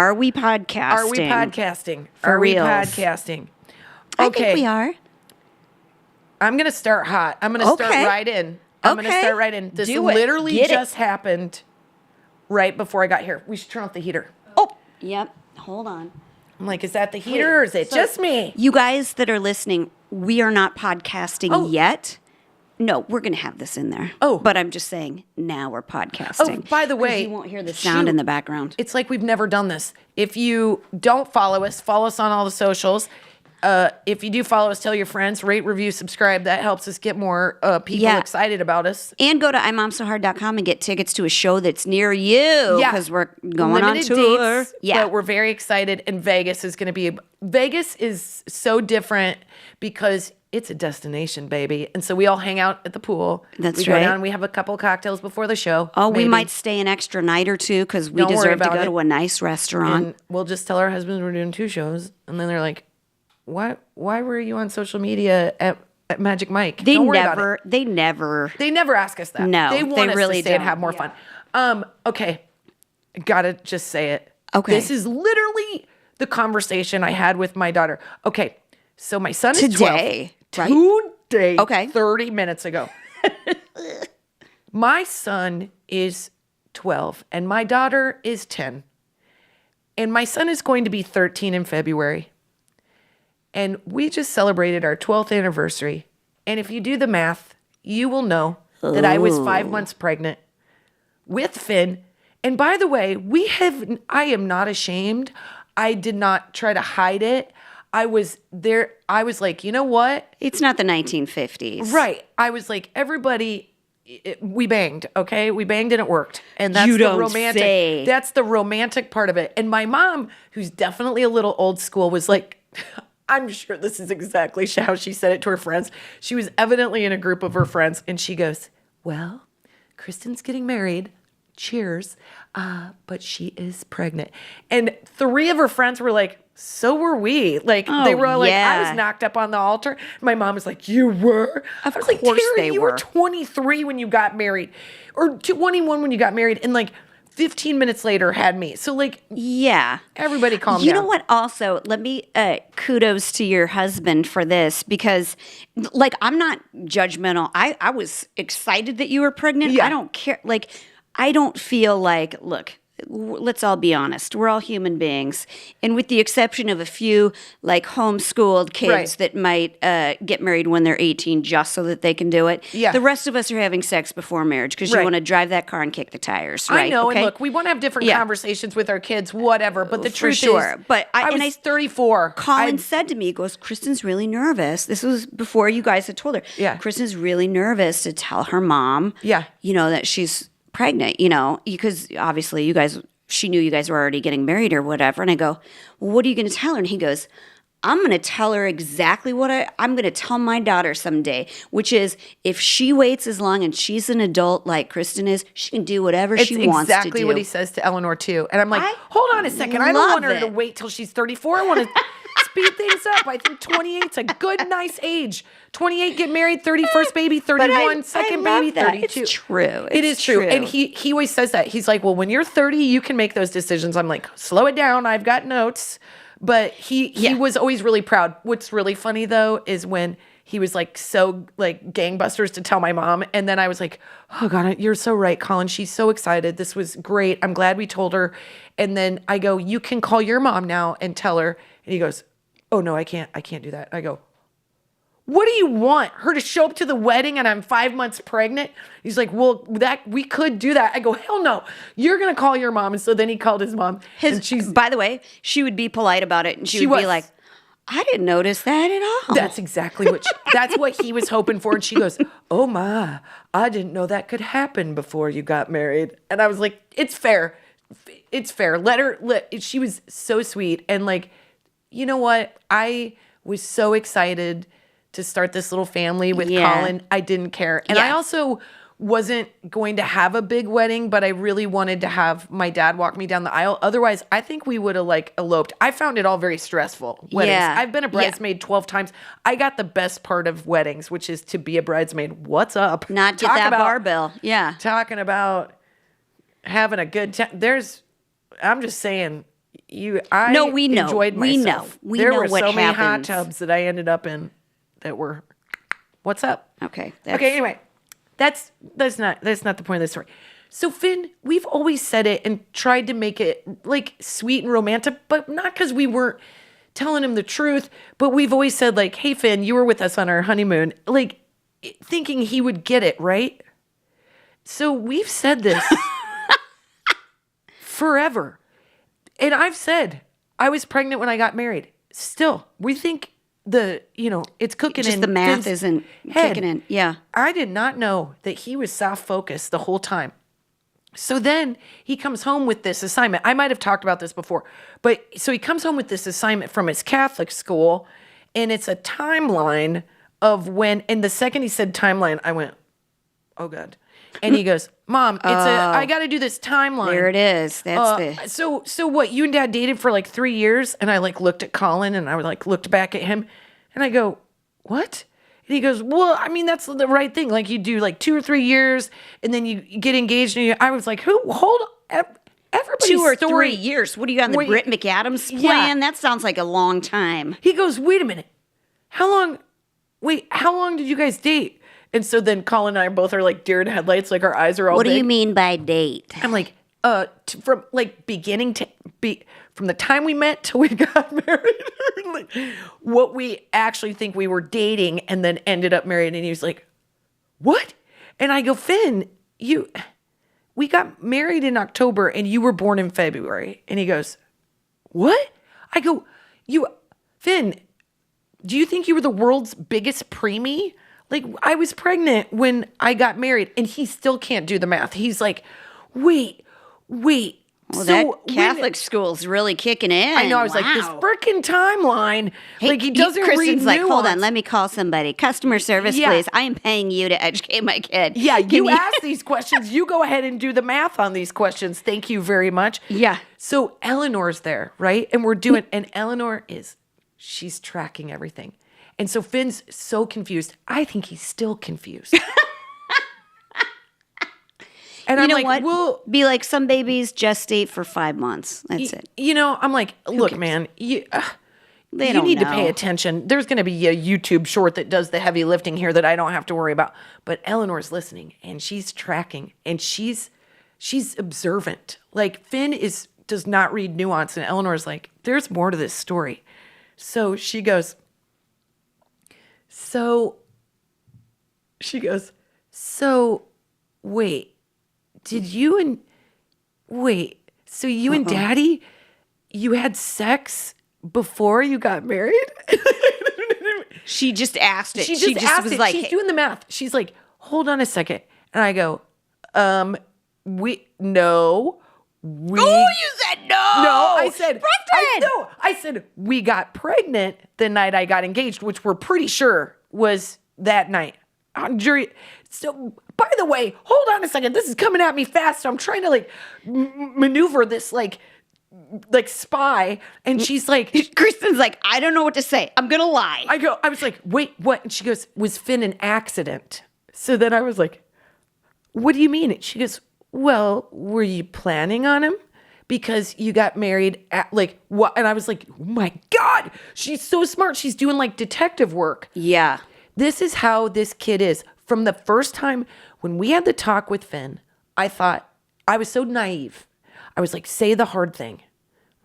Are we podcasting? Are we podcasting? For we reals? podcasting? I think we are. I'm going to start hot. I'm going to start right in. I'm going to start right in. This literally just happened right before I got here. We should turn off the heater. Oh, yep. Hold on. I'm like, is that the heater or is it just me? You guys that are listening, we are not podcasting yet. No, we're going to have this in there. Oh. But I'm just saying, now we're podcasting. Oh, by the way. You won't hear the sound in the background. It's like we've never done this. If you don't follow us on all the socials. If you do follow us, tell your friends, rate, review, subscribe. That helps us get more people excited about us. And go to IMOMSOHARD.com and get tickets to a show that's near you. Yeah. Because we're going on tour. Dates, but we're very excited. And Vegas is going to be... Vegas is so different because it's a destination, baby. And so we all hang out at the pool. That's right. We go down, we have a couple cocktails before the show. Oh, we might stay an extra night or two because we deserve to go to a nice restaurant. And we'll just tell our husbands we're doing 2 shows. And then they're like... Why were you on social media at Magic Mike? They Don't worry about it. They never ask us that. No, they want us really to stay and have more fun. Okay, gotta just say it. Okay, this is literally the conversation I had with my daughter. Okay, so my son is today, 12. Right? Today, okay, 30 minutes ago. My son is 12 and my daughter is 10, and my son is going to be 13 in February. And we just celebrated our 12th anniversary. And if you do the math, you will know that I was 5 months pregnant with Finn. And by the way, I am not ashamed. I did not try to hide it. I was there. I was like, you know what? It's not the 1950s. Right. I was like, everybody, we banged, okay? We banged and it worked. And that's that's the romantic part of it. And my mom, who's definitely a little old school, was like... I'm sure this is exactly how she said it to her friends. She was evidently in a group of her friends, and she goes, well, Kristin's getting married. Cheers. But she is pregnant. And 3 of her friends were like, so were we. Like, they were all like, I was knocked up on the altar. My mom was like, you were? I was like, Terry, you were 23 when you got married. Or 21 when you got married. And like, 15 minutes later had me. So like, everybody calm down. You know what? Also, let me kudos to your husband for this because like, I'm not judgmental. I was excited that you were pregnant. Yeah. I don't care. Like, I don't feel like, look, let's all be honest. We're all human beings. And with the exception of a few like homeschooled kids that might get married when they're 18 just so that they can do it. Yeah. The rest of us are having sex before marriage because you want to drive that car and kick the tires. Right? I know. Okay? And look, we want to have different conversations with our kids, whatever. But the truth is, but I was 34. Colin said to me, he goes, Kristin's really nervous. This was before you guys had told her. Yeah. Kristin's really nervous to tell her mom, you know, that she's pregnant, you know, because obviously she knew you guys were already getting married or whatever. And I go, well, what are you going to tell her? And he goes, I'm going to tell her exactly what I'm going to tell my daughter someday, which is if she waits as long and she's an adult like Kristin is, she can do whatever she wants to do. It's exactly what he says to Eleanor too. And I'm like, hold on a second. I don't want her to wait till she's 34. I want to speed things up. I think 28's a good, nice age. 28, get married, 31st baby, 31, second baby, 32. It's true. It is true. And he always says that. He's like, well, when you're 30, you can make those decisions. I'm like, slow it down. I've got notes. But he was always really proud. What's really funny, though, is when he was like so like gangbusters to tell my mom. And then I was like, oh, God, you're so right, Colin. She's so excited. This was great. I'm glad we told her. And then I go, you can call your mom now and tell her. And he goes, oh, no, I can't do that. I go, what do you want? Her to show up to the wedding and I'm 5 months pregnant? He's like, well, we could do that. I go, hell no. You're going to call your mom. And so then he called his mom. By the way, she would be polite about it. And she would be like, I didn't notice that at all. That's exactly that's what he was hoping for. And she goes, oh my, I didn't know that could happen before you got married. And I was like, it's fair. It's fair. She was so sweet. And like, you know what? I was so excited to start this little family with Colin. I didn't care. And I also wasn't going to have a big wedding, but I really wanted to have my dad walk me down the aisle. Otherwise, I think we would have like eloped. I found it all very stressful. Weddings. Yeah. I've been a bridesmaid 12 times. I got the best part of weddings, which is to be a bridesmaid. What's up? Not get that barbell. Yeah. Talking about having a good time. I'm just saying, I No, we know. enjoyed We myself. know. We there know were what so many hot happens. tubs that I ended up in that were, what's up? Okay. Okay, anyway, that's not the point of the story. So Finn, we've always said it and tried to make it like sweet and romantic, but not because we weren't telling him the truth, but we've always said like, hey Finn, you were with us on our honeymoon, like thinking he would get it, right? So we've said this forever. And I've said I was pregnant when I got married. Still, we think it's cooking in. Just the math Finn's isn't head. kicking in. Yeah. I did not know that he was soft focused the whole time. So then he comes home with this assignment. I might have talked about this before, but so he comes home with this assignment from his Catholic school, and it's a timeline of when, and the second he said timeline, I went, oh God. And he goes, Mom, I got to do this timeline. There it is. That's So what, you and Dad dated for like 3 years? And I like looked at Colin and I like looked back at him and I go, what? And he goes, well, I mean, that's the right thing. Like you do like 2 or 3 years and then you get engaged. And I was like, hold on. Everybody's 2 or story. 3 years. What are you on the Wait, Britt McAdams plan? yeah. That sounds like a long time. He goes, wait a minute. How long did you guys date? And so then Colin and I both are like deer in headlights, like our eyes are all What big. do you mean by date? I'm like, from like beginning to from the time we met till we got married, like, what we actually think we were dating and then ended up married. And he was like, what? And I go, Finn, we got married in October and you were born in February. And he goes, what? I go, Finn, do you think you were the world's biggest preemie? Like, I was pregnant when I got married, and he still can't do the math. He's like, wait. Well, that Catholic school's really kicking in. I know. I was like, this freaking timeline. Like, he doesn't read Kristen's like, nuance. hold on, let me call somebody. Customer service, Yeah. please. I am paying you to educate my kid. Yeah, you ask these questions. You go ahead and do the math on these questions. Thank you very much. Yeah. So Eleanor's there, right? And and Eleanor she's tracking everything. And so Finn's so confused. I think he's still confused. And I'm know like, what? well, be like, some babies gestate for 5 months. That's it. I'm like, look, man, you don't need to know. pay attention. There's going to be a YouTube short that does the heavy lifting here that I don't have to worry about. But Eleanor's listening and she's tracking and she's observant. Like Finn does not read nuance. And Eleanor's like, there's more to this story. So she goes, so wait, so you and Daddy, you had sex before you got married? She just asked it. She just asked was it. like, She's doing the math. She's like, hold on a second. And I go, no. oh, you said no. No, I said, Preston! I said, we got pregnant the night I got engaged, which we're pretty sure was that night. Jury. So, by the way, hold on a second. This is coming at me fast. So I'm trying to like maneuver this like spy. And she's like, Kristen's like, I don't know what to say. I'm going to lie. I was like, wait, what? And she goes, was Finn an accident? So then I was like, what do you mean? And she goes, well, were you planning on him? Because you got married at like what? And I was like, oh my God, she's so smart. She's doing like detective work. Yeah. This is how this kid is. From the first time when we had the talk with Finn, I thought, I was so naive. I was like, say the hard thing.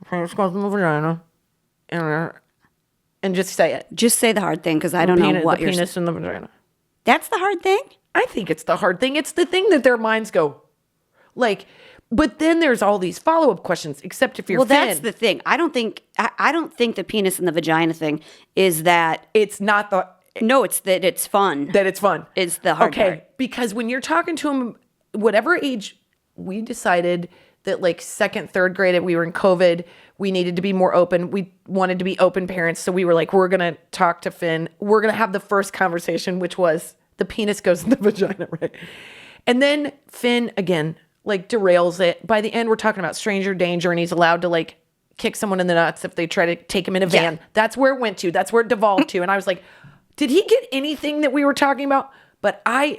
Penis goes in the vagina. And just say it. Just say the hard thing because I don't know what the you're penis in the vagina. That's the hard thing? I think it's the hard thing. It's the thing that their minds go, like, but then there's all these follow-up questions, except if you're Finn. That's the thing. I don't think the penis in the vagina thing is that. It's not the... No, it's that it's fun. That it's fun. It's the hard part. Because when you're talking to him, whatever age, we decided that like second, third grade, we were in COVID, we needed to be more open. We wanted to be open parents. So we were like, we're going to talk to Finn. We're going to have the first conversation, which was the penis goes in the vagina, right? And then Finn, again, like derails it. By the end, we're talking about stranger danger and he's allowed to like kick someone in the nuts if they try to take him in a van. Yeah. That's where it went to. That's where it devolved to. And I was like, did he get anything that we were talking about?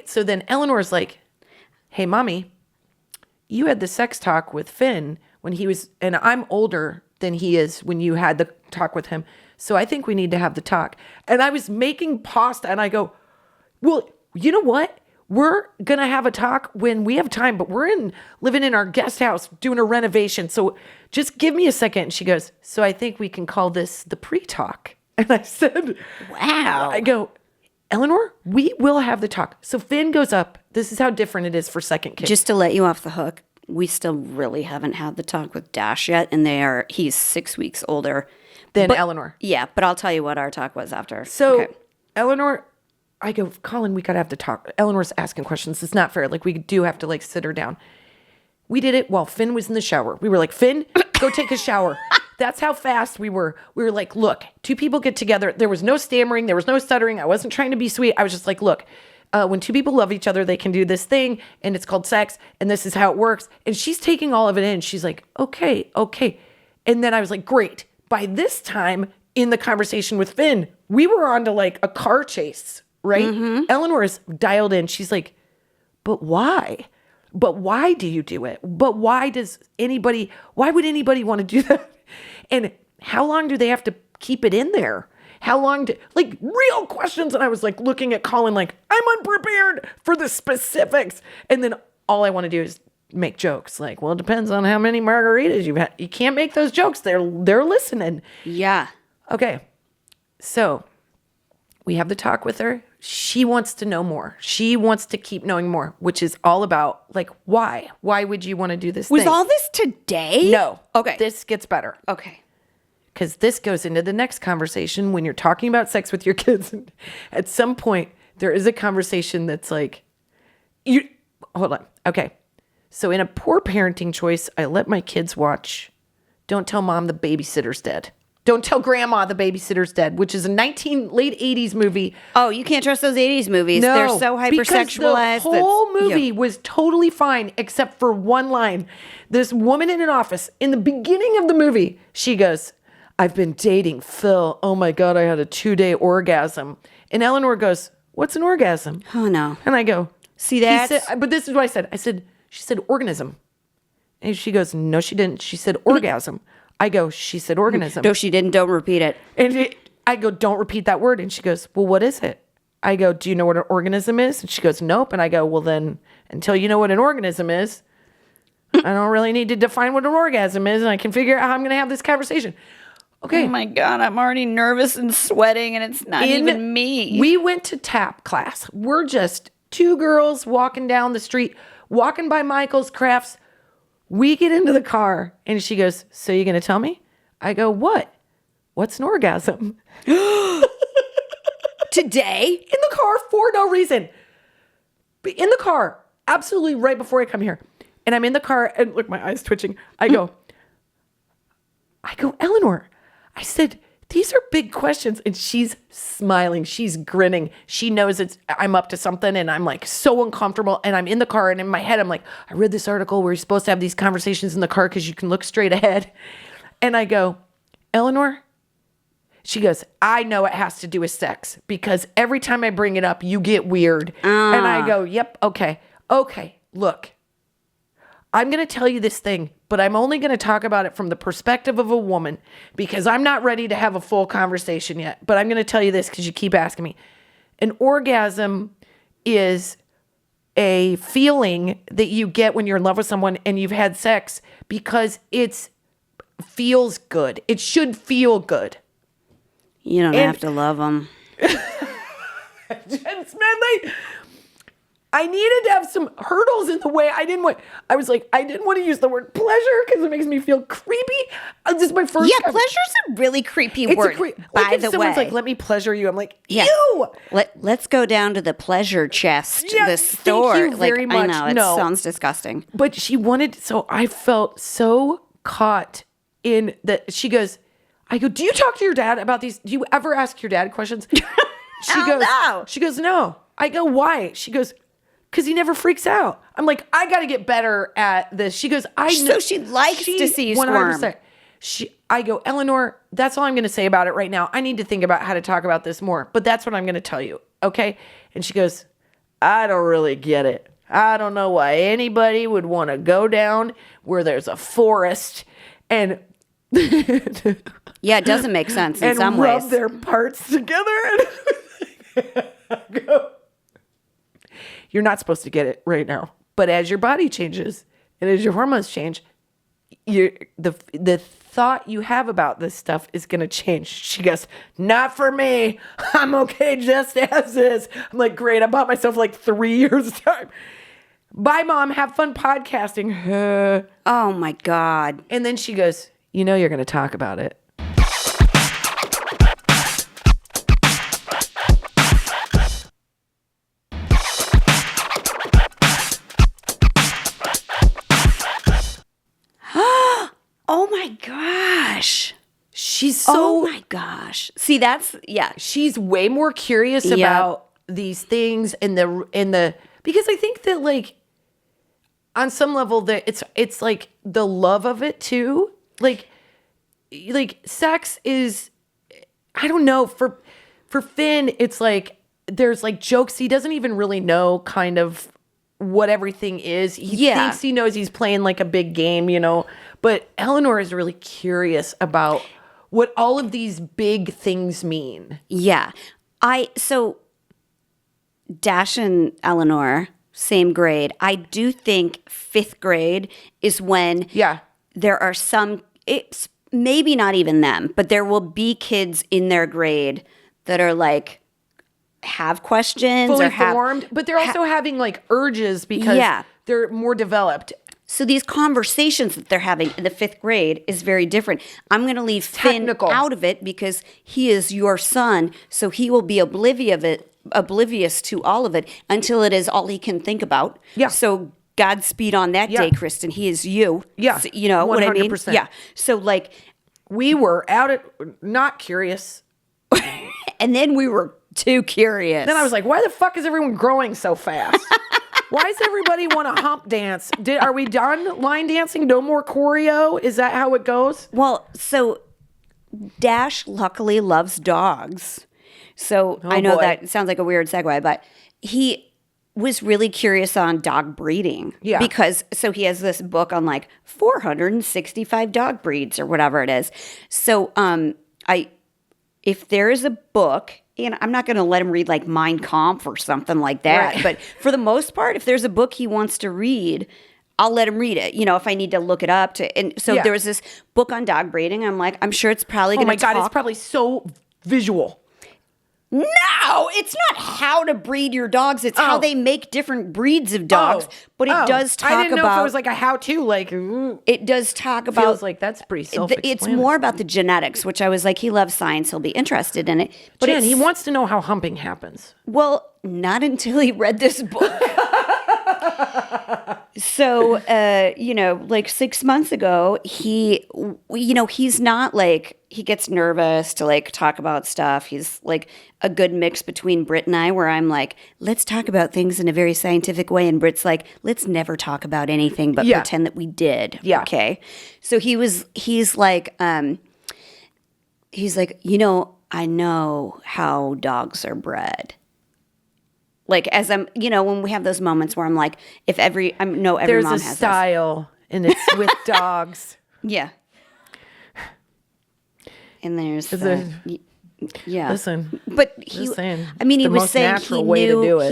So then Eleanor's like, hey, mommy, you had the sex talk with Finn when he was, and I'm older than he is when you had the talk with him. So I think we need to have the talk. And I was making pasta and I go, well, you know what? We're going to have a talk when we have time, but we're living in our guest house doing a renovation. So just give me a second. And she goes, so I think we can call this the pre-talk. And I said, wow. I go, Eleanor, we will have the talk. So Finn goes up. This is how different it is for second kids. Just to let you off the hook, we still really haven't had the talk with Dash yet. And he's 6 weeks older than Eleanor. Yeah, but I'll tell you what our talk was after. So Eleanor, I go, Colin, we got to have to talk. Eleanor's asking questions. It's not fair. Like, we do have to, like, sit her down. We did it while Finn was in the shower. We were like, Finn, go take a shower. That's how fast we were. We were like, look, two people get together. There was no stammering. There was no stuttering. I wasn't trying to be sweet. I was just like, look, when two people love each other, they can do this thing, and it's called sex, and this is how it works. And she's taking all of it in. She's like, okay. And then I was like, great. By this time in the conversation with Finn, we were on to, like, a car chase, right? Mm-hmm. Eleanor is dialed in. She's like, but why? But why do you do it? But why would anybody want to do that? And how long do they have to keep it in there? How long like, real questions. And I was like looking at Colin like, I'm unprepared for the specifics. And then all I want to do is make jokes. Like, well, it depends on how many margaritas you've had. You can't make those jokes. They're listening. Yeah. Okay. So we have the talk with her. She wants to know more. She wants to keep knowing more, which is all about, like, why? Why would you want to do this Was thing? all this today? No. Okay. This gets better. Okay. Because this goes into the next conversation when you're talking about sex with your kids. At some point, there is a conversation that's like, hold on. Okay. So in a poor parenting choice, I let my kids watch Don't Tell Mom the Babysitter's Dead. Don't Tell Grandma the Babysitter's Dead, which is a late 80s movie. Oh, you can't trust those 80s movies. No, they're so hypersexualized. The whole movie was totally fine except for one line. This woman in an office, in the beginning of the movie, she goes, I've been dating Phil. Oh my God, I had a 2-day orgasm. And Eleanor goes, what's an orgasm? Oh, no. And I go, see that? But this is what I said. She said organism. And she goes, no, she didn't. She said orgasm. I go, she said organism. No, she didn't. Don't repeat it. And I go, don't repeat that word. And she goes, well, what is it? I go, do you know what an organism is? And she goes, nope. And I go, well, then until you know what an organism is, I don't really need to define what an orgasm is. And I can figure out how I'm going to have this conversation. Okay. Oh my God, I'm already nervous and sweating and it's not even me. We went to tap class. We're just two girls walking down the street, walking by Michael's Crafts. We get into the car and she goes, so you're going to tell me? I go, what? What's an orgasm? Today? In the car for no reason. In the car, absolutely right before I come here. And I'm in the car and look, my eyes twitching. I go, Eleanor, I said, these are big questions. And she's smiling. She's grinning. She knows I'm up to something. And I'm like so uncomfortable. And I'm in the car. And in my head, I'm like, I read this article where you're supposed to have these conversations in the car because you can look straight ahead. And I go, Eleanor? She goes, I know it has to do with sex because every time I bring it up, you get weird. And I go, yep, okay, look. I'm going to tell you this thing, but I'm only going to talk about it from the perspective of a woman because I'm not ready to have a full conversation yet. But I'm going to tell you this because you keep asking me. An orgasm is a feeling that you get when you're in love with someone and you've had sex because it feels good. It should feel good. You don't have to love them. Jen Smedley, I needed to have some hurdles in the way. I didn't want to use the word pleasure because it makes me feel creepy. This is my first. Yeah, pleasure's a really creepy word. By the way, someone's like, "Let me pleasure you." I'm like, yeah. Ew. Let's go down to the pleasure chest, the store. Thank you very much. I know, it sounds disgusting. But she wanted, so I felt so caught in that. She goes, I go, do you talk to your dad about these? Do you ever ask your dad questions? She goes, no. I go, why? She goes, because he never freaks out. I'm like, I got to get better at this. She goes, I know. So she likes to see you squirm. I go, Eleanor, that's all I'm going to say about it right now. I need to think about how to talk about this more, but that's what I'm going to tell you. Okay. And she goes, I don't really get it. I don't know why anybody would want to go down where there's a forest and Yeah, it doesn't make sense in some and rub ways. their parts together. And go, you're not supposed to get it right now. But as your body changes and as your hormones change, the thought you have about this stuff is going to change. She goes, not for me. I'm okay just as is. I'm like, great. I bought myself like 3 years time. Bye, Mom. Have fun podcasting. Oh, my God. And then she goes, you know you're going to talk about it. Oh, my gosh. She's so... Oh, my gosh. See, that's... Yeah. She's way more curious about these things and the... Because I think that, like, on some level, that it's like the love of it, too. Like sex is... I don't know. For Finn, it's like... There's, like, jokes. He doesn't even really know kind of what everything is. He thinks he knows he's playing, like, a big game, you know? But Eleanor is really curious about what all of these big things mean. Yeah. So Dash and Eleanor, same grade. I do think 5th grade is when there are some, it's maybe not even them, but there will be kids in their grade that are like, have questions fully or have formed, but they're also having like urges because they're more developed. So these conversations that they're having in the 5th grade is very different. I'm going to leave Finn out of it because he is your son, so he will be oblivious to all of it until it is all he can think about. Yeah. So Godspeed on that day, Kristin. He is you. Yeah. So, you know 100%. What I mean? Yeah. So like we were not curious. And then we were too curious. Then I was like, why the fuck is everyone growing so fast? Why does everybody want to hump dance? Are we done line dancing? No more choreo? Is that how it goes? Well, so Dash luckily loves dogs. So I know that sounds like a weird segue, but he was really curious on dog breeding. Yeah. Because so he has this book on like 465 dog breeds or whatever it is. So if there is a book, and I'm not going to let him read like Mein Kampf or something like that. Right. But for the most part, if there's a book he wants to read, I'll let him read it. You know, if I need to look it up. And so there was this book on dog breeding. I'm like, I'm sure it's probably going to talk. Oh my God, it's probably so visual. No, it's not how to breed your dogs. It's how they make different breeds of dogs. But it does talk about... I didn't know if it was like a how-to, like... It does talk about... Feels like that's pretty self-explanatory. It's more about the genetics, which I was like, he loves science. He'll be interested in it. But Jen, he wants to know how humping happens. Well, not until he read this book. So, like 6 months ago, he's not like... He gets nervous to like talk about stuff. He's like a good mix between Britt and I, where I'm like, let's talk about things in a very scientific way. And Britt's like, let's never talk about anything but pretend that we did. Yeah. Okay. So he's like, I know how dogs are bred. Like as I'm, when we have those moments where I'm like, every mom has this. There's a style and it's with dogs. Yeah. And there's listen. But he was saying he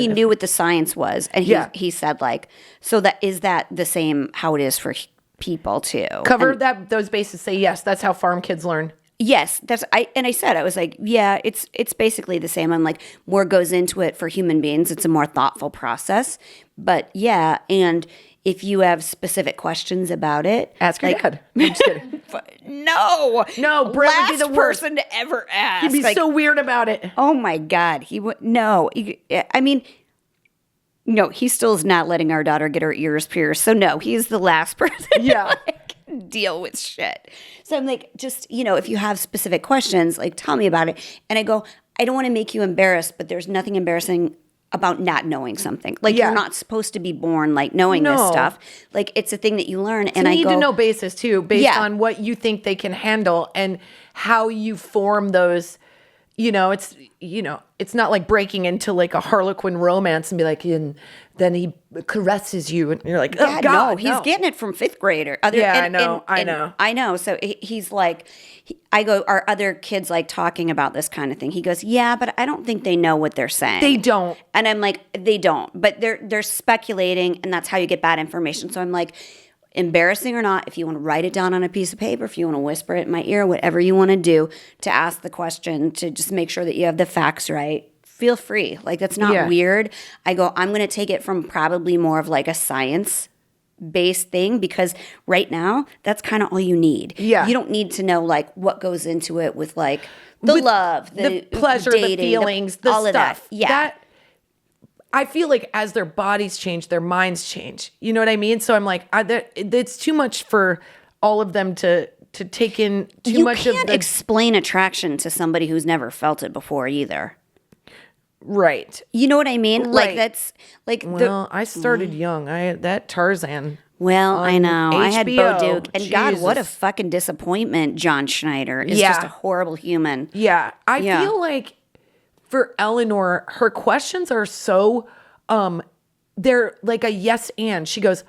knew what the science was, and he said like, so is that the same how it is for people too? Cover those bases. Say yes. That's how farm kids learn. Yes, I said I was like, yeah, it's basically the same. I'm like, more goes into it for human beings. It's a more thoughtful process, but yeah, and if you have specific questions about it, ask your dad. I'm just kidding. No, Brett would be the worst person to ever ask. He'd be so weird about it. Oh my God, he would no. I mean, no, he still is not letting our daughter get her ears pierced. So no, he's the last person. Yeah. To deal with shit. So I'm like, just if you have specific questions, like tell me about it. And I go, I don't want to make you embarrassed, but there's nothing embarrassing about not knowing something. Like you're not supposed to be born like knowing this stuff. Like it's a thing that you learn. And I need to know basis too, based on what you think they can handle and how you form those, it's not like breaking into like a Harlequin romance and be like, and then he caresses you and you're like, oh Yeah, God, no, he's getting it from fifth grader. I know. So he's like, I go, are other kids like talking about this kind of thing? He goes, yeah, but I don't think they know what they're saying. They don't. And I'm like, they don't, but they're speculating, and that's how you get bad information. So I'm like, embarrassing or not, if you want to write it down on a piece of paper, if you want to whisper it in my ear, whatever you want to do to ask the question, to just make sure that you have the facts right, feel free. Like, that's not weird. I go, I'm going to take it from probably more of like a science-based thing, because right now, that's kind of all you need. Yeah. You don't need to know like what goes into it with like with love, the pleasure, dating, the feelings, the all stuff. of that. Yeah. I feel like as their bodies change, their minds change. You know what I mean? So I'm like, it's too much for all of them to take in too much of the... You can't explain attraction to somebody who's never felt it before either. Right. You know what I mean? Right. Like, that's like... Well, I started young. That Tarzan... Well, I know. I had Bo HBO. Duke. And God, what a Jesus. fucking disappointment John Schneider is. Just a horrible human. Yeah. I feel like for Eleanor, her questions are so, they're like a yes and. She goes,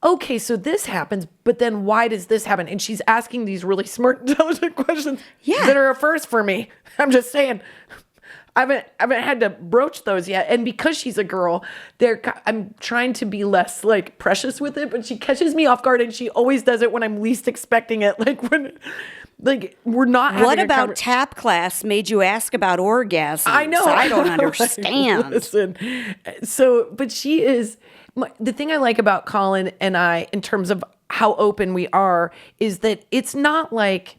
okay, so this happens, but then why does this happen? And she's asking these really smart, intelligent questions that are a first for me. I'm just saying. I haven't had to broach those yet. And because she's a girl, I'm trying to be less like precious with it, but she catches me off guard, and she always does it when I'm least expecting it. Like when, like we're not having What about tap class made you ask about orgasms? I know. I don't understand. Listen. So, but she is, the thing I like about Colin and I, in terms of how open we are, is that it's not like,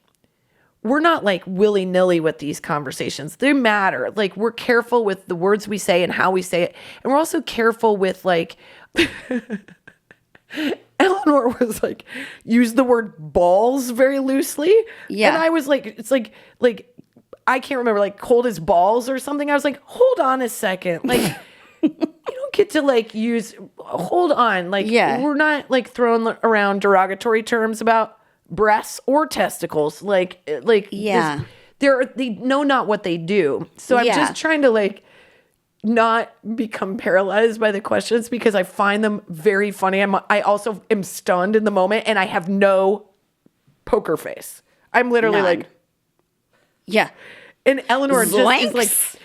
we're not like willy-nilly with these conversations. They matter. Like, we're careful with the words we say and how we say it. And we're also careful with like, Eleanor was like, use the word balls very loosely. Yeah. And I was like, it's like, I can't remember, like cold as balls or something. I was like, hold on a second. Like, you don't get to like hold on. Like, we're not like throwing around derogatory terms about breasts or testicles. They know not what they do. So I'm just trying to like not become paralyzed by the questions, because I find them very funny. I also am stunned in the moment, and I have no poker face. I'm literally like, and Eleanor just is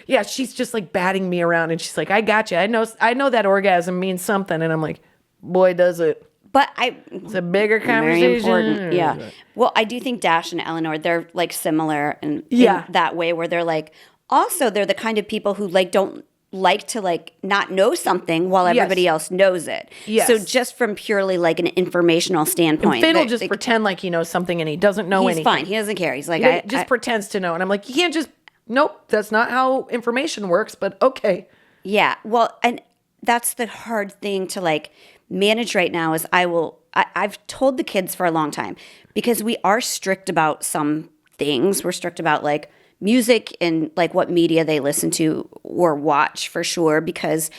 like, she's just like batting me around, and she's like, I got you. I know that orgasm means something. And I'm like, boy, does it. But it's a bigger conversation. Very important. Yeah. Well, I do think Dash and Eleanor, they're like similar in that way, where they're like, also they're the kind of people who like don't like to like not know something while everybody else knows it. Yes. So just from purely like an informational standpoint. Finn will just pretend like he knows something, and he doesn't know anything. He's fine. He doesn't care. He's like, he just pretends to know. And I'm like, you can't just, nope, that's not how information works, but okay. Yeah. Well, and that's the hard thing to like manage right now is I've told the kids for a long time, because we are strict about some things. We're strict about like music and like what media they listen to or watch, for sure, because,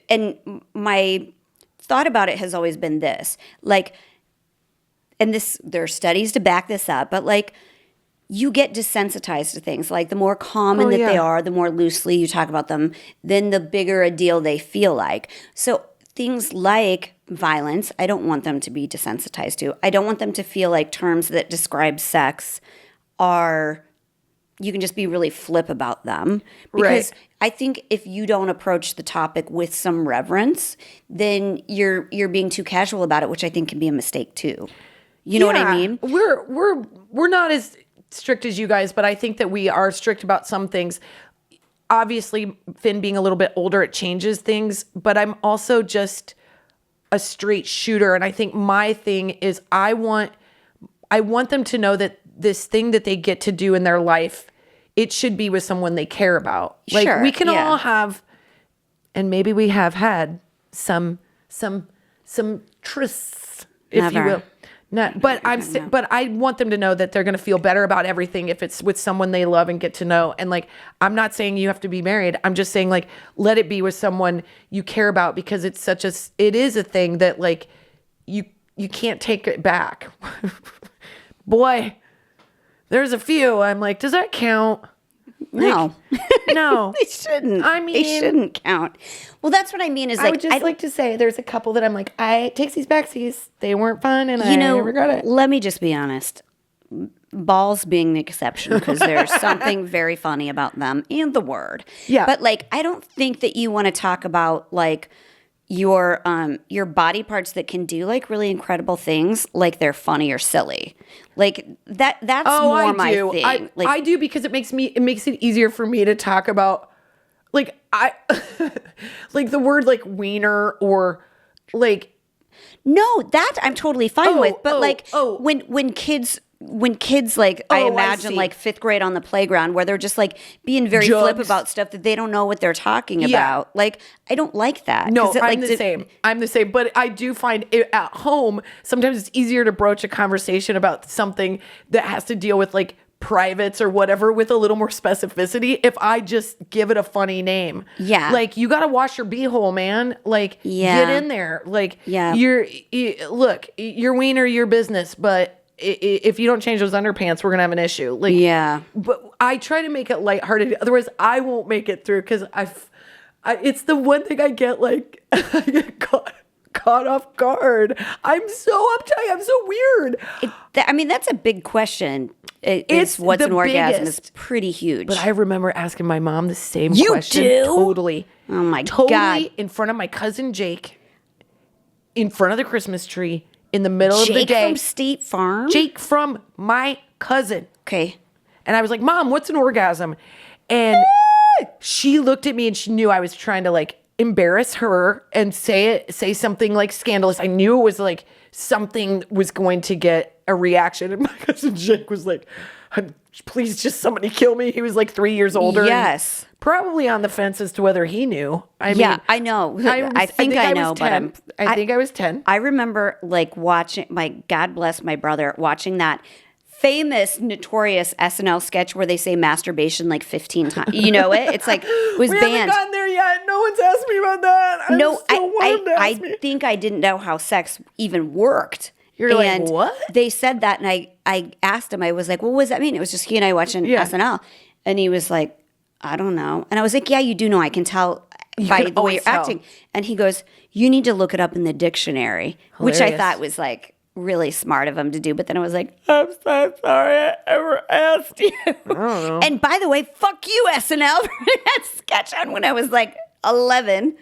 and my thought about it has always been this, like, and there are studies to back this up, but like, you get desensitized to things. Like, the more common they are, the more loosely you talk about them, then the bigger a deal they feel like. So things like violence, I don't want them to be desensitized to. I don't want them to feel like terms that describe sex you can just be really flip about them. Because I think if you don't approach the topic with some reverence, then you're being too casual about it, which I think can be a mistake too. You know what I mean? We're not as strict as you guys, but I think that we are strict about some things. Obviously, Finn being a little bit older, it changes things, but I'm also just a straight shooter. And I think my thing is I want them to know that this thing that they get to do in their life, it should be with someone they care about. Like, we can all have, and maybe we have had some trysts, if you will. But I want them to know that they're going to feel better about everything if it's with someone they love and get to know. And like, I'm not saying you have to be married. I'm just saying, like, let it be with someone you care about, because it is a thing that like you can't take it back. Boy, there's a few. I'm like, does that count? No. No. They shouldn't. I mean, they shouldn't count. Well, that's what I mean is I like, would just like to say there's a couple that I'm like, I takesies backsies. They weren't fun and I regret it. let me just be honest. Balls being the exception because there's something very funny about them and the word. Yeah. But like, I don't think that you want to talk about like your body parts that can do like really incredible things like they're funny or silly. Like that's more my thing. I do because it makes it easier for me to talk about like like the word like wiener or like no, that I'm totally fine with. But when kids like I imagine like fifth grade on the playground where they're just like being very flip about stuff that they don't know what they're talking about. Like I don't like that. No, I'm the same. I'm the same. But I do find it at home sometimes it's easier to broach a conversation about something that has to deal with like privates or whatever with a little more specificity if I just give it a funny name. Yeah. Like you got to wash your beehole, man. Like get in there. Like look, your wiener, your business, but if you don't change those underpants, we're gonna have an issue. Like, but I try to make it lighthearted. Otherwise, I won't make it through because it's the one thing I get like I get caught off guard. I'm so uptight. I'm so weird. I mean, that's a big question. It's what's an orgasm is pretty huge. But I remember asking my mom the same question. You do? Totally. Oh my God. God. In front of my cousin Jake, in front of the Christmas tree. In the middle of the day. Jake from State Farm? Jake from my cousin. Okay. And I was like, Mom, what's an orgasm? And she looked at me and she knew I was trying to like embarrass her and say something like scandalous. I knew it was like something was going to get a reaction. And my cousin Jake was like, please just somebody kill me. He was like 3 years older. Yes. Probably on the fence as to whether he knew. I mean, I know. I think I know, but I think I was 10. I remember like watching God bless my brother, watching that famous, notorious SNL sketch where they say masturbation like 15 times. You know it? It's like, it was we banned. haven't gotten there yet. No one's asked me about that. I think I didn't know how sex even worked. You're like, what? They said that, and I asked him, I was like, well, what does that mean? It was just he and I watching SNL. And he was like, I don't know. And I was like, yeah, you do know. I can tell by the way you're acting. And he goes, you need to look it up in the dictionary, which I thought was like really smart of him to do. But then I was like, I'm so sorry I ever asked you. I don't know. And by the way, fuck you, SNL, for that sketch on when I was like 11.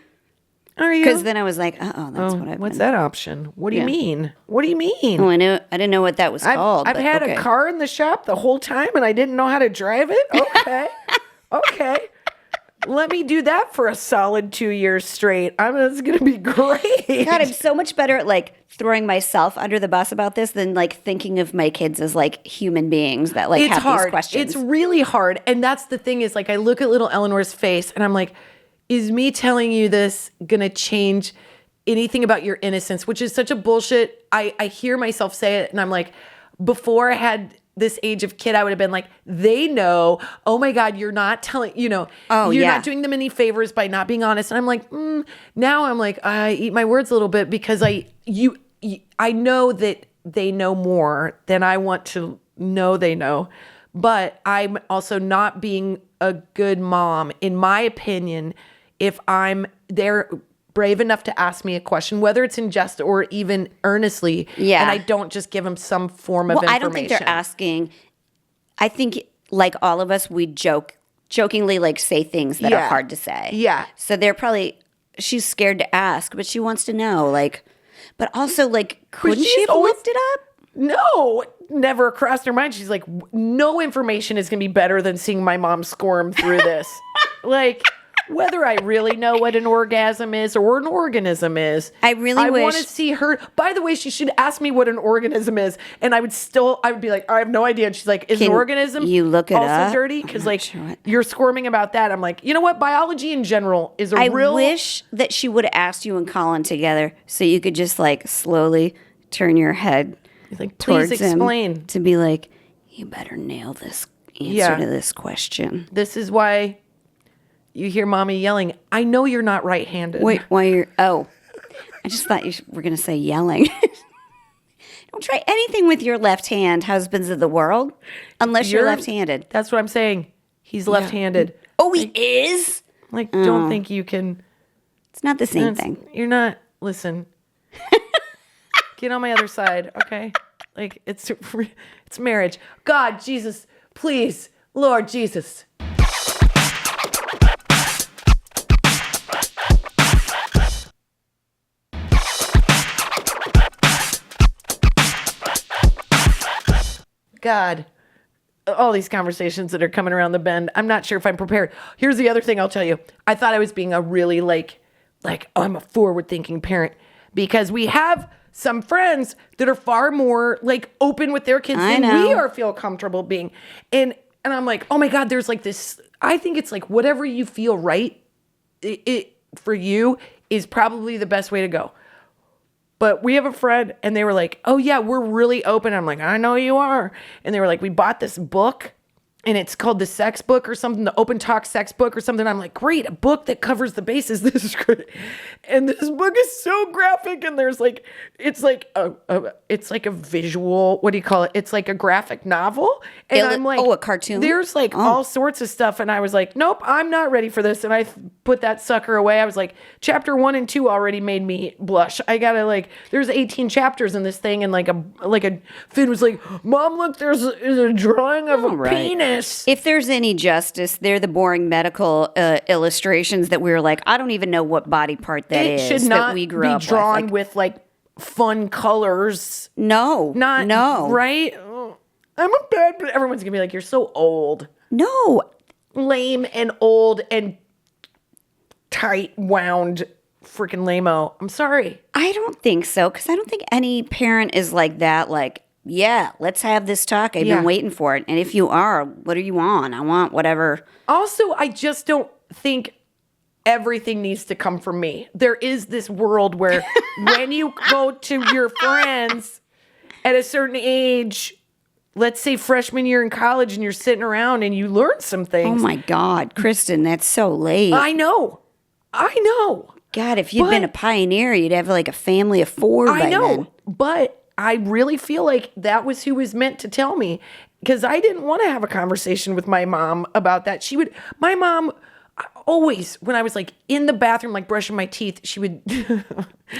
Are you? Because then I was like, that's what I've what's that option? What do you mean? What do you mean? Oh, I didn't know what that was called. I've had a car in the shop the whole time and I didn't know how to drive it. Okay. Okay. Let me do that for a solid 2 years straight. It's going to be great. God, I'm so much better at like throwing myself under the bus about this than like thinking of my kids as like human beings that like have these questions. It's really hard. And that's the thing is like I look at little Eleanor's face and I'm like, is me telling you this going to change anything about your innocence? Which is such a bullshit. I hear myself say it and I'm like, before I had this age of kid, I would have been like, they know, oh my God, you're not telling, you're not doing them any favors by not being honest. And I'm like, now I'm like, I eat my words a little bit because I know that they know more than I want to know they know, but I'm also not being a good mom, in my opinion, if they're brave enough to ask me a question, whether it's in jest or even earnestly, and I don't just give them some form of information. I don't think they're asking. I think, like all of us, we jokingly like say things that are hard to say. Yeah. So she's scared to ask, but she wants to know, like, but also like, couldn't she have looked it up? No, never crossed her mind. She's like, no information is going to be better than seeing my mom squirm through this. Like, whether I really know what an orgasm is or an organism is. I want to see her. By the way, she should ask me what an organism is. And I would be like, I have no idea. And she's like, is an organism you look it also up? Dirty? Because like, you're squirming about that. I'm like, you know what? Biology in general is I wish that she would have asked you and Colin together so you could just like slowly turn your head like, please explain. Him to be like, you better nail this answer to this question. This is why you hear mommy yelling, I know you're not right-handed. Wait, I just thought you were going to say yelling. Don't try anything with your left hand, husbands of the world, unless you're left-handed. That's what I'm saying. He's left-handed. Oh, he is? Like, don't think you can. It's not the same thing. You're not. Listen. Get on my other side, okay? Like, it's marriage. God, Jesus, please, Lord Jesus. God, all these conversations that are coming around the bend. I'm not sure if I'm prepared. Here's the other thing I'll tell you. I thought I was being a really like, oh, I'm a forward-thinking parent because we have some friends that are far more like open with their kids than we are feel comfortable being. And I'm like, oh my God, there's like this, I think it's like whatever you feel right, it for you is probably the best way to go. But we have a friend and they were like, oh yeah, we're really open. I'm like, I know you are. And they were like, we bought this book and it's called the sex book or something, the open talk sex book or something. I'm like, great, a book that covers the bases. This is great. And this book is so graphic and there's like, it's like a visual, what do you call it? It's like a graphic novel. And I'm like, a cartoon? There's like all sorts of stuff. And I was like, nope, I'm not ready for this. And I put that sucker away. I was like, chapter 1 and 2 already made me blush. I gotta like, there's 18 chapters in this thing. And like a Finn was like, Mom, look, there's a drawing of a penis. If there's any justice, they're the boring medical illustrations that we were like, I don't even know what body part that is. It should not that we grew be up drawn with like fun colors. No. Right? I'm a bad, but everyone's gonna be like, you're so old. No. Lame and old and tight wound freaking lame-o. I'm sorry. I don't think so, because I don't think any parent is like that, like, yeah, let's have this talk. I've been waiting for it. And if you are, what are you on? I want whatever. Also, I just don't think everything needs to come from me. There is this world where when you go to your friends at a certain age, let's say freshman year in college, and you're sitting around and you learn some things. Oh my God, Kristin, that's so late. I know. God, if you'd been a pioneer, you'd have like a family of 4 by then. I know, but I really feel like that was who was meant to tell me, because I didn't want to have a conversation with my mom about that. My mom always, when I was like in the bathroom, like brushing my teeth, she would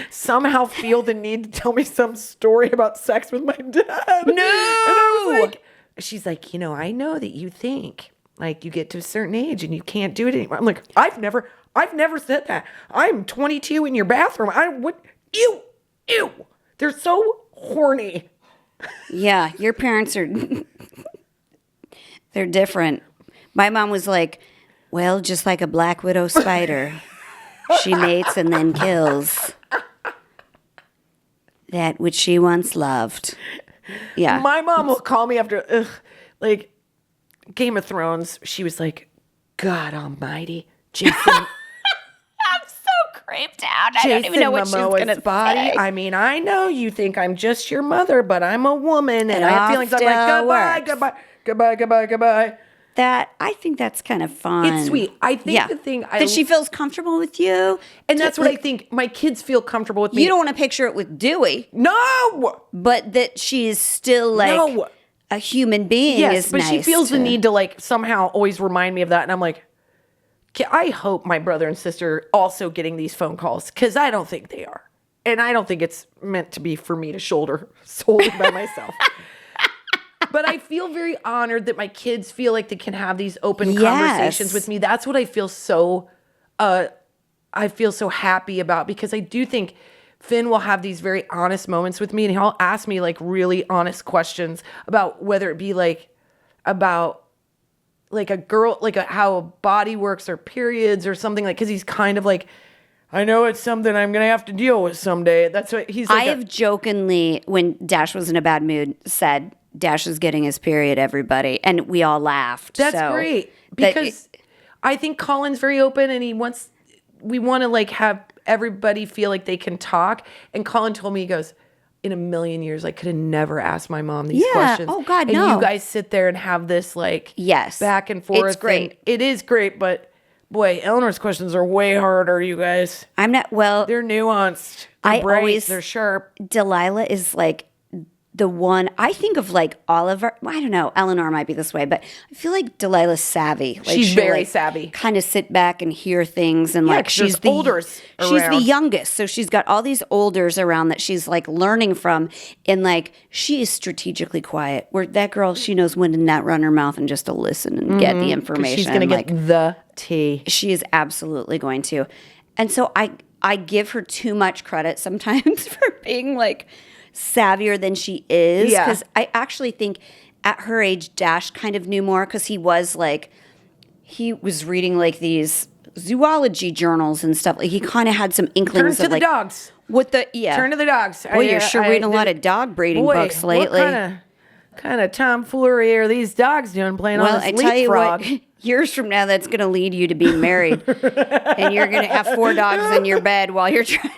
somehow feel the need to tell me some story about sex with my dad. No! And I was like, she's like, I know that you think like you get to a certain age and you can't do it anymore. I'm like, I've never said that. I'm 22 in your bathroom. Ew. They're so horny. Yeah, your parents are, they're different. My mom was like, well, just like a black widow spider, she mates and then kills that which she once loved. Yeah. My mom will call me after, like Game of Thrones. She was like, God almighty, Jason. Creeped out. I don't even know what she's going to say. I mean, I know you think I'm just your mother, but I'm a woman and I have feelings. I'm like, goodbye. I think that's kind of fun. It's sweet. I think the thing that she feels comfortable with you. And that's what I think. My kids feel comfortable with me. You don't want to picture it with Dewey. No! But that she is still like a human being. Yes, but she feels the need to like somehow always remind me of that. And I'm like, I hope my brother and sister also getting these phone calls, because I don't think they are. And I don't think it's meant to be for me to shoulder solely by myself. But I feel very honored that my kids feel like they can have these open conversations with me. That's what I feel so happy about, because I do think Finn will have these very honest moments with me, and he'll ask me like really honest questions about whether it be like about like a girl, like how a body works or periods or something, like, because he's kind of like, I know it's something I'm going to have to deal with someday. That's what he's like. I have jokingly, when Dash was in a bad mood, said, Dash is getting his period, everybody. And we all laughed. That's great. Because I think Colin's very open, and we want to like have everybody feel like they can talk. And Colin told me, he goes, in a million years, I could have never asked my mom these questions. Oh God, and no. You guys sit there and have this like back and forth. It's great. It is great, but boy, Eleanor's questions are way harder, you guys. I'm not, well. They're nuanced. They're bright, they're sharp. Delilah is like the one I think of like Oliver. I don't know. Eleanor might be this way, but I feel like Delilah's savvy. Like she's very savvy. Kind of sit back and hear things, and like she's the olders. She's the youngest, so she's got all these olders around that she's like learning from, and like she is strategically quiet. Where that girl, she knows when to not run her mouth and just to listen and get the information. She's gonna get the tea. She is absolutely going to, and so I give her too much credit sometimes for being like savvier than she is, because I actually think at her age Dash kind of knew more, because he was reading like these zoology journals and stuff. Like he kind of had some inklings Turn to the dogs. Turn to the dogs. Boy, you're sure reading a lot of dog breeding books lately. What kind of tomfoolery are these dogs doing playing on this leapfrog? What, years from now, that's going to lead you to being married, and you're going to have 4 dogs in your bed while you're trying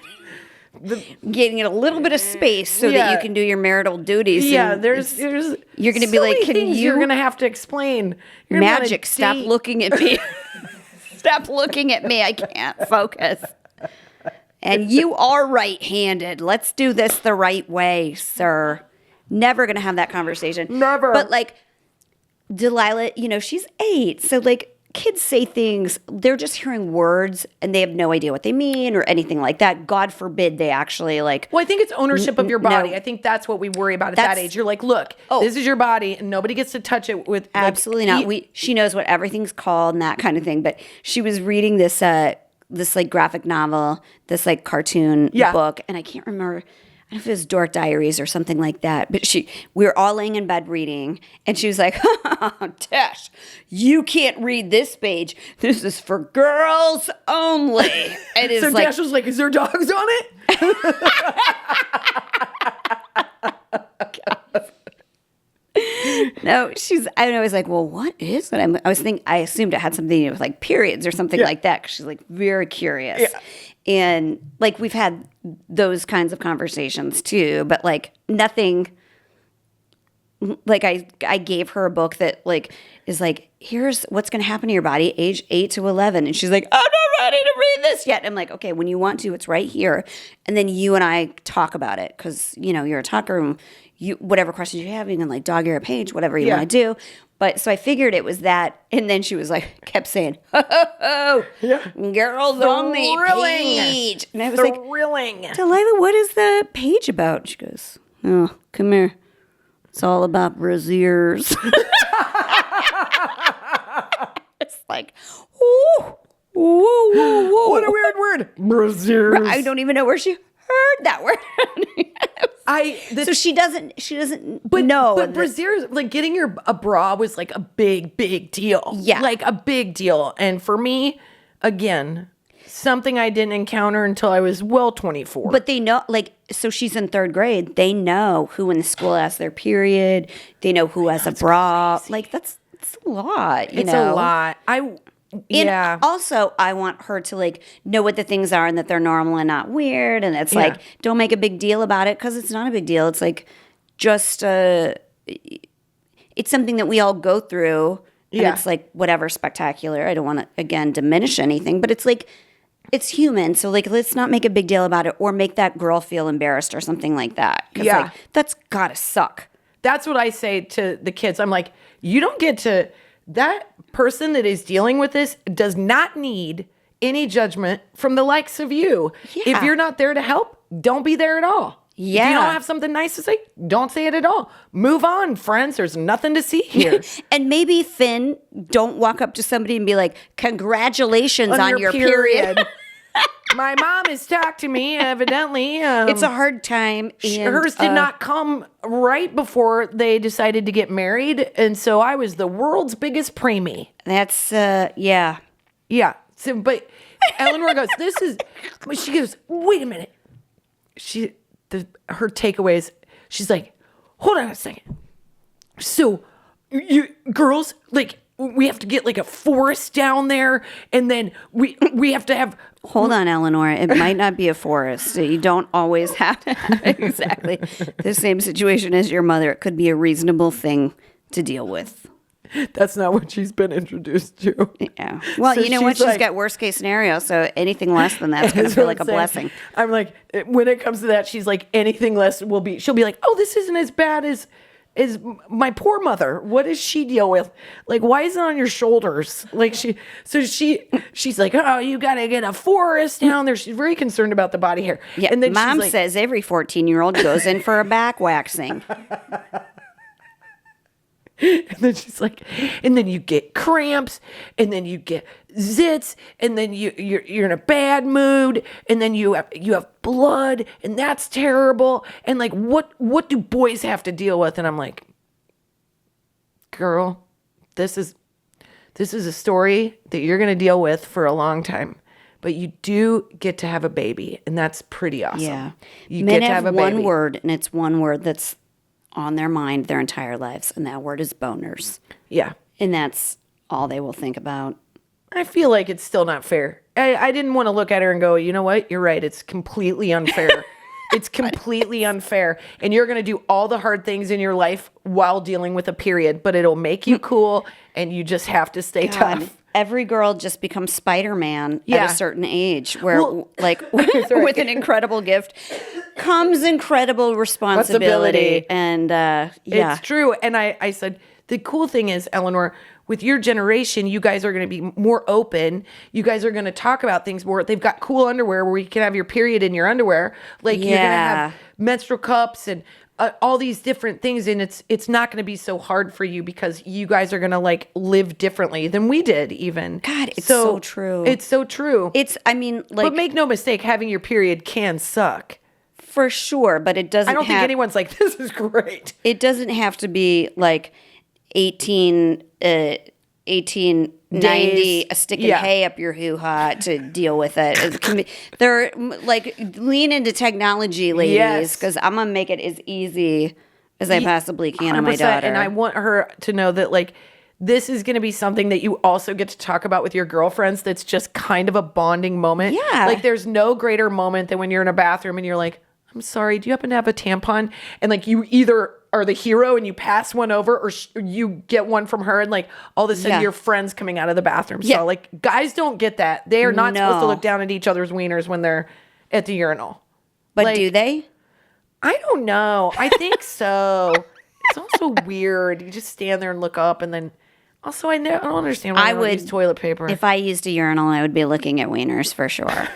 getting a little bit of space so that you can do your marital duties. Yeah, there's you're going to be like, you're going to have to explain. You're Magic, stop looking at me. Stop looking at me. I can't focus. And you are right-handed. Let's do this the right way, sir. Never going to have that conversation. Never. But like Delilah, she's 8. So like kids say things, they're just hearing words and they have no idea what they mean or anything like that. God forbid they actually like. Well, I think it's ownership of your body. I think that's what we worry about at that age. You're like, look, this is your body and nobody gets to touch it with. Absolutely not. She knows what everything's called and that kind of thing. But she was reading this like graphic novel, this like cartoon book. And I can't remember. I don't know if it was Dork Diaries or something like that. But we were all laying in bed reading, and she was like, Tash, you can't read this page. This is for girls only. And so like, Tash was like, is there dogs on it? No, I was like, well, what is it? I assumed it had something to do with like periods or something like that, because she's like very curious. Yeah. And like we've had those kinds of conversations too, but like nothing. Like I gave her a book that like is like, here's what's going to happen to your body age 8 to 11, and she's like, I'm not ready to read this yet. And I'm like, okay, when you want to, it's right here, and then you and I talk about it, because you're a talker. And whatever questions you have, you can like dog ear a page, whatever you want to do. But so I figured it was that, and then she was like, kept saying, "Oh, girls on the page," and I was like, Delilah, what is the page about? She goes, "Oh, come here, it's all about braziers." It's like, ooh, what a weird word, braziers. I don't even know where she heard that word. So she doesn't know. But braziers, like getting a bra was like a big deal. Yeah. Like a big deal. And for me, again, something I didn't encounter until I was 24. But they know, like, so she's in 3rd grade. They know who in the school has their period. They know who has a bra. Crazy. Like, it's a lot, It's a lot. And also, I want her to like know what the things are and that they're normal and not weird. And it's like, don't make a big deal about it, because it's not a big deal. It's like just it's something that we all go through. And it's like whatever, spectacular. I don't want to again diminish anything, but it's like it's human. So like, let's not make a big deal about it or make that girl feel embarrassed or something like that. Yeah, like, that's gotta suck. That's what I say to the kids. I'm like, you don't get to. That person that is dealing with this does not need any judgment from the likes of you. Yeah. If you're not there to help, don't be there at all. Yeah. If you don't have something nice to say, don't say it at all. Move on, friends. There's nothing to see here. And maybe, Finn, don't walk up to somebody and be like, congratulations on your period. My mom has talked to me, evidently. It's a hard time. And, hers did not come right before they decided to get married. And so I was the world's biggest preemie. That's, yeah. Yeah. So, but Eleanor goes, she goes, wait a minute. Her takeaways, she's like, hold on a second. So you girls, like, we have to get like a forest down there, and then we have to have. Hold on, Eleanor. It might not be a forest. You don't always have to have exactly the same situation as your mother. It could be a reasonable thing to deal with. That's not what she's been introduced to. Yeah. Well, So you know what? She's like, got worst case scenario, so anything less than that's going to That's feel what like a I'm saying. blessing. I'm like, when it comes to that, she's like, anything less will be, she'll be like, oh, this isn't as bad as my poor mother. What does she deal with? Like, why is it on your shoulders? Like she's like, oh, you got to get a forest down there. She's very concerned about the body hair. Yeah. And then Mom she's like, says every 14-year-old goes in for a back waxing. and then she's like, and then you get cramps, and then you get zits, and then you're in a bad mood, and then you have blood, and that's terrible. And like, what do boys have to deal with? And I'm like, girl, this is a story that you're gonna deal with for a long time. But you do get to have a baby, and that's pretty awesome. Yeah. You Men get to have a baby. one word, and it's one word that's on their mind their entire lives, and that word is boners. Yeah. And that's all they will think about. I feel like it's still not fair. I didn't want to look at her and go, you know what? You're right. It's completely unfair. It's completely unfair. And you're going to do all the hard things in your life while dealing with a period, but it'll make you cool, and you just have to stay tough. Every girl just becomes Spider-Man Yeah. at a certain age where, Sorry. with an incredible gift comes incredible responsibility. And, yeah. It's true. And I said, the cool thing is, Eleanor, with your generation, you guys are going to be more open. You guys are going to talk about things more. They've got cool underwear where you can have your period in your underwear. Like, you're going to have menstrual cups and all these different things. And it's not going to be so hard for you because you guys are going to like live differently than we did even. God, it's so true. It's so true. I mean, like. But make no mistake, having your period can suck. For sure, but it doesn't I don't think anyone's like, this is great. It doesn't have to be like 1890, Days. a stick of hay up your hoo-ha to deal with it. It can be, they're like, lean into technology, ladies, because I'm going to make it as easy as I possibly can on my 100%. daughter. And I want her to know that, like, this is going to be something that you also get to talk about with your girlfriends that's just kind of a bonding moment. Yeah. Like, there's no greater moment than when you're in a bathroom and you're like, I'm sorry, do you happen to have a tampon? And like, you either are the hero and you pass one over, or you get one from her, and like all of a sudden your friend's coming out of the bathroom. So like, guys don't get that. They are not supposed to look down at each other's wieners when they're at the urinal. But like, do they? I don't know. I think so. It's also weird. You just stand there and look up, and then also I don't understand why I would use toilet paper. If I used a urinal, I would be looking at wieners for sure.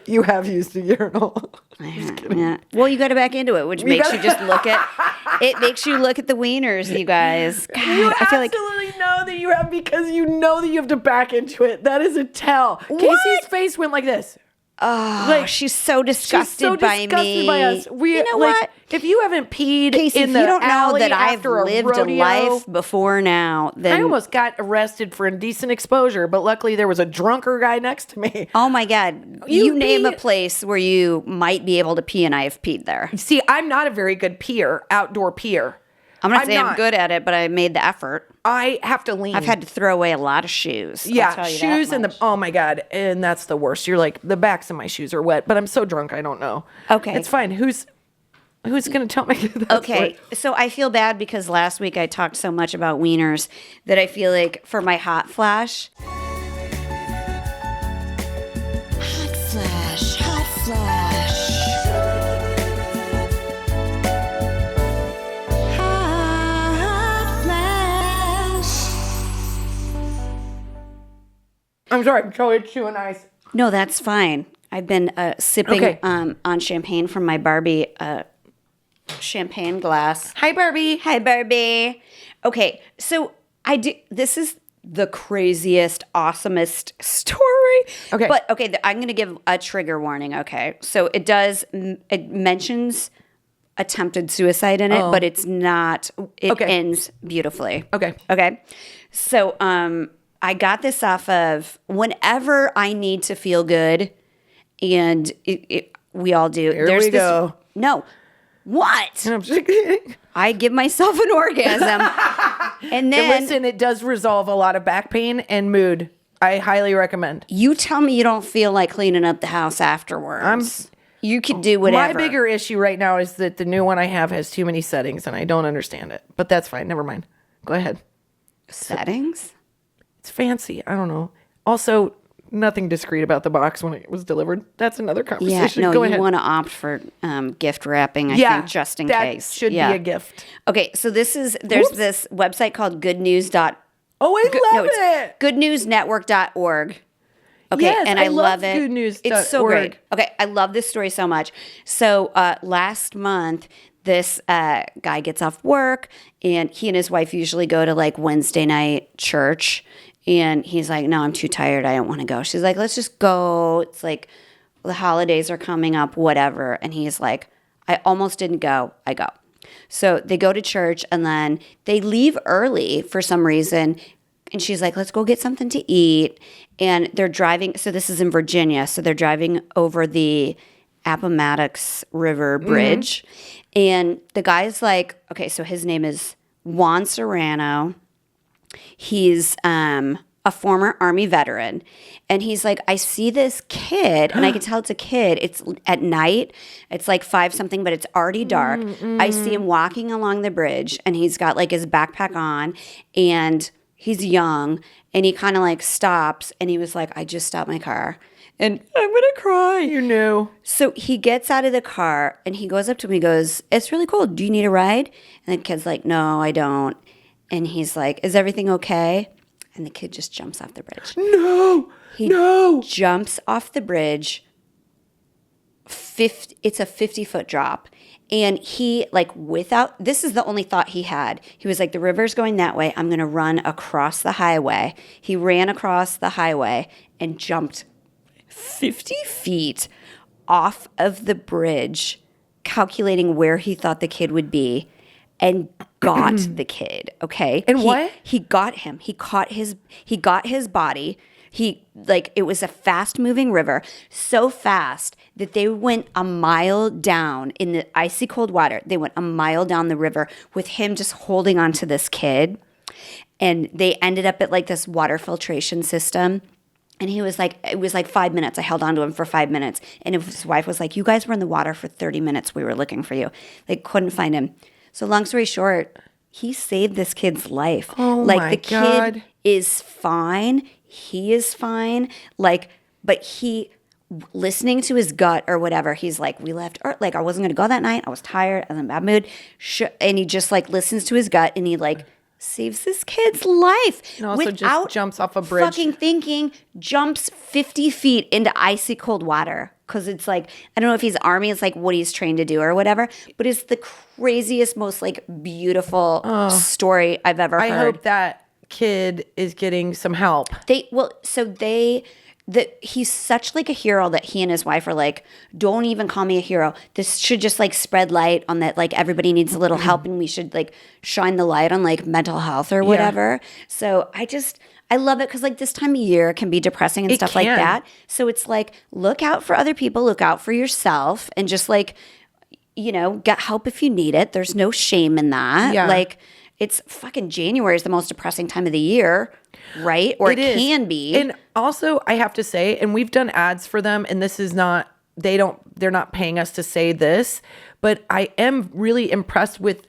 You have used a urinal. Yeah. Well, you got to back into it, which makes you just look at it. Makes you look at the wieners, you guys. God, You I feel like absolutely know that you have, because you know that you have to back into it. That is a tell. Casey's face went like this. oh, like, she's so disgusted by me. By us. You know like, what? If you haven't peed Casey, in if the you don't know alley that I've after lived rodeo, a life before now, then I almost got arrested for indecent exposure, but luckily there was a drunker guy next to me. oh my God, you name a place where you might be able to pee, and I have peed there. See, I'm not a very good peer, outdoor peer. I'm not saying I'm good at it, but I made the effort. I have to lean. I've had to throw away a lot of shoes. Yeah, I'll tell you shoes that and much. oh my God, and that's the worst. You're like, the backs of my shoes are wet, but I'm so drunk I don't know. Okay. It's fine. Who's gonna tell me that? Okay, so I feel bad because last week I talked so much about wieners that I feel like for my hot flash. Hot flash, hot flash. Hot flash. I'm sorry, I'm totally chewing ice. No, that's fine. I've been sipping on champagne from my Barbie champagne glass. Hi, Barbie. Hi, Barbie. Okay, so this is the craziest, awesomest story. Okay. But, okay, I'm going to give a trigger warning, okay? So it mentions attempted suicide in it, but it's not. It ends beautifully. Okay. Okay. So I got this off of whenever I need to feel good, and we all do. Here we go. No. What? I'm just kidding. I give myself an orgasm. And then Listen, it does resolve a lot of back pain and mood. I highly recommend. you tell me you don't feel like cleaning up the house afterwards. You could do whatever. My bigger issue right now is that the new one I have has too many settings and I don't understand it. But that's fine. Never mind. Go ahead. Settings? It's fancy. I don't know. Also, nothing discreet about the box when it was delivered. That's another conversation. Yeah, no, Go you ahead. want to opt for gift wrapping, I think, just in case. That should be a gift. Okay, so there's this website called goodnews.org. Oh, I love it. Goodnewsnetwork.org. Okay, Yes, and I I love love it. goodnews.org. It's so great. Okay, I love this story so much. So last month, this guy gets off work, and he and his wife usually go to like Wednesday night church. And he's like, no, I'm too tired. I don't want to go. She's like, let's just go. It's like the holidays are coming up, whatever. And he's like, I almost didn't go. I go. So they go to church, and then they leave early for some reason. And she's like, let's go get something to eat. And they're driving. So this is in Virginia. So they're driving over the Appomattox River Bridge. And the guy's like, okay, so his name is Juan Serrano. He's a former Army veteran. And he's like, I see this kid, and I can tell it's a kid. It's at night. It's like 5 something, but it's already dark. I see him walking along the bridge, and he's got like his backpack on, and he's young, and he kind of like stops, and he was like, I just stopped my car. And I'm going to cry. You knew. So he gets out of the car, and he goes up to me, he goes, it's really cold. Do you need a ride? And the kid's like, no, I don't. And he's like, is everything okay? And the kid just jumps off the bridge. He jumps off the bridge. It's a 50-foot drop. And he, like, this is the only thought he had. He was like, the river's going that way. I'm going to run across the highway. He ran across the highway and jumped 50 feet off of the bridge, calculating where he thought the kid would be, and got the kid. Okay. And what? He got him. He got his body. It was a fast moving river, so fast that they went a mile down in the icy cold water. They went a mile down the river with him just holding on to this kid. And they ended up at like this water filtration system. And he was like, it was like 5 minutes. I held on to him for 5 minutes. And his wife was like, you guys were in the water for 30 minutes. We were looking for you. They couldn't find him. So long story short, he saved this kid's life. Oh like my the God. kid is fine. He is fine. Like, but he, listening to his gut or whatever, he's like, we left, or like, I wasn't going to go that night. I was tired. I was in a bad mood. And he just like listens to his gut, and he like saves this kid's life. And also just jumps off a bridge. Fucking thinking, jumps 50 feet into icy cold water. Because it's like, I don't know if he's Army, it's like what he's trained to do or whatever, but it's the craziest, most like beautiful story I've ever heard. I hope that kid is getting some help. He's such like a hero that he and his wife are like, don't even call me a hero. This should just like spread light on that. Like everybody needs a little help, and we should like shine the light on like mental health or whatever. Yeah. So I love it because like this time of year can be depressing and stuff like that. So it's like, look out for other people, look out for yourself, and just like, get help if you need it. There's no shame in that. Yeah. Like it's fucking January is the most depressing time of the year, right? Or it can be. And also I have to say, and we've done ads for them, and this is not, they're not paying us to say this, but I am really impressed with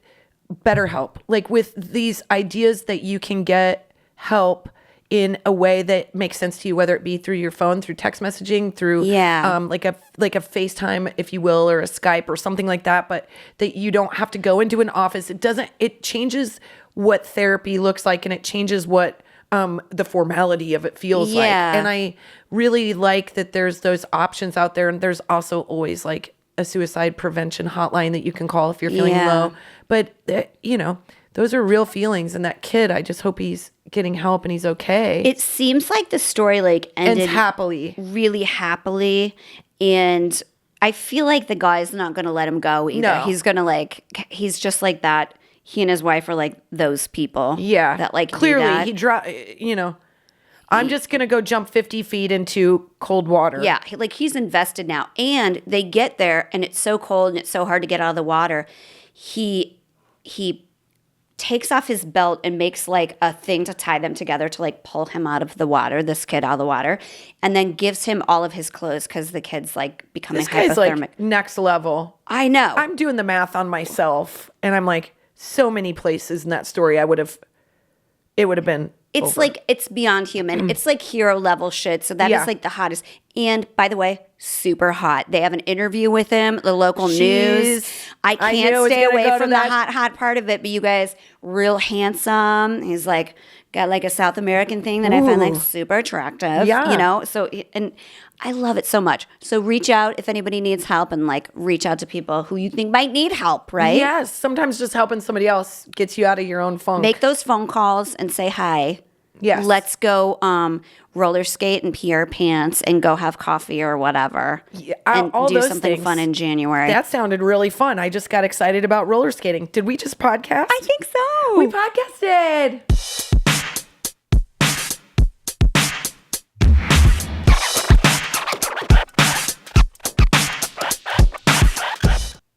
BetterHelp. Like with these ideas that you can get help in a way that makes sense to you, whether it be through your phone, through text messaging, through like a FaceTime, if you will, or a Skype or something like that, but that you don't have to go into an office. It changes what therapy looks like, and it changes what the formality of it feels like. And I really like that there's those options out there, and there's also always like a suicide prevention hotline that you can call if you're feeling low. But those are real feelings, and that kid, I just hope he's getting help and he's okay. It seems like the story like ended really happily, and I feel like the guy's not going to let him go either. No. He's going to he's just like that. He and his wife are like those people. Yeah. That like clearly I'm just going to go jump 50 feet into cold water. Yeah. He's invested now, and they get there and it's so cold and it's so hard to get out of the water. He takes off his belt and makes like a thing to tie them together to like pull him out of the water, this kid out of the water, and then gives him all of his clothes because the kid's like becoming hypothermic. This guy's like next level. I know. I'm doing the math on myself, and I'm like, so many places in that story I would have it would have been It's over. like, it's beyond human. It's like hero level shit. So that is like the hottest. And by the way, super hot. They have an interview with him, the local news. I can't stay away from the hot part of it, but you guys, real handsome. He's like, got like a South American thing that I find like super attractive. Yeah. You know? So, and I love it so much. So reach out if anybody needs help, and like reach out to people who you think might need help, right? Yes. Sometimes just helping somebody else gets you out of your own funk. Make those phone calls and say hi. Yes. Let's go roller skate and pee our pants and go have coffee or whatever. Yeah, and all do those something things. fun in January. That sounded really fun. I just got excited about roller skating. Did we just podcast? I think so. We podcasted.